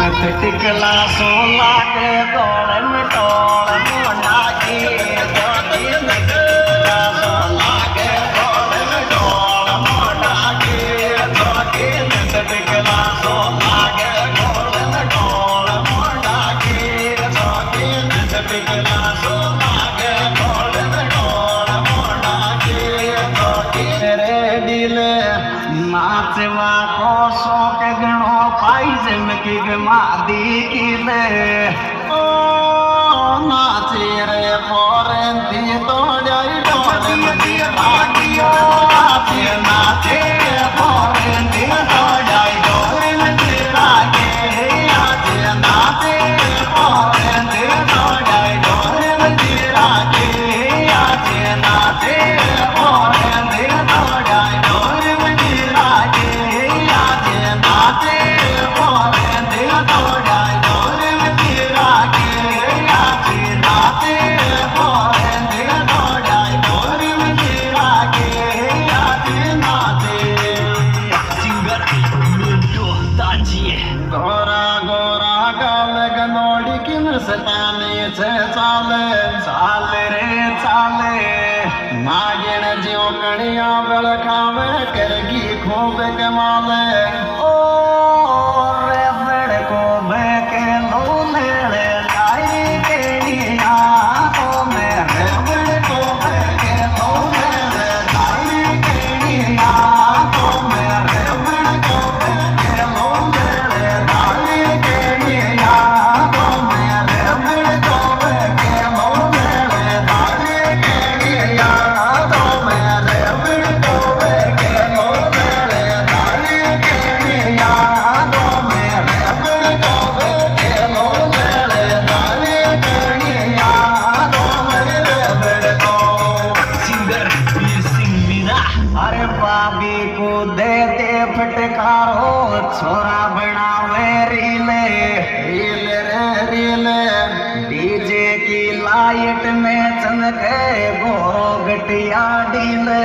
टिकला सोला के दौड़ में दौड़ मोना की टिकला सोला के दौड़ में दौड़ मोना की टिकला सोला के दौड़ में दौड़ मोना की टिकला सोला के दौड़ में दौड़ मोना की रे दिले नाचवा को शौक गणो पाइज में की मादी की ले ओ नाचे रे पोरंती तो जाई डोली दी भागियो नाचे नाचे पोरंती तो जाई डोली दी रागे नाचे नाचे पोरंती तो जाई डोली दी रागे नाचे नाचे पोरंती तो जाई डोली दी रागे नाचे नाचे पोरंती तो जाई डोली दी रागे नाचे नाचे पोरंती तो जाई डोली दी रागे नाचे नाचे सिंगर लुड्डू ताजी गोरा गोरा गाल गनोड़ी किन सताने छे चाले चाले रे चाले नागिन ज्यो कड़िया बलखावे करगी खूब कमाले ओ रे बड़ को बेके लोले रे लाई केड़िया ओ मेरे बड़ को बेके लोले रे लाई केड़िया ओ मेरे बड़ को बेके लोले रे लाई केड़िया ओ मेरे बड़ को बेके लोले रे लाई केड़िया ओ मेरे बड़ को बेके लोले रे लाई केड़िया ओ मेरे बड़ को बेके लोले रे लाई केड़िया ओ मेरे बड़ को सिंगर सिंग मीरा अरे भाभी को दे दे फटकारो छोरा बनावे रीले रीले रे रीले डीजे की लाइट में चमके गोरो गटिया डीले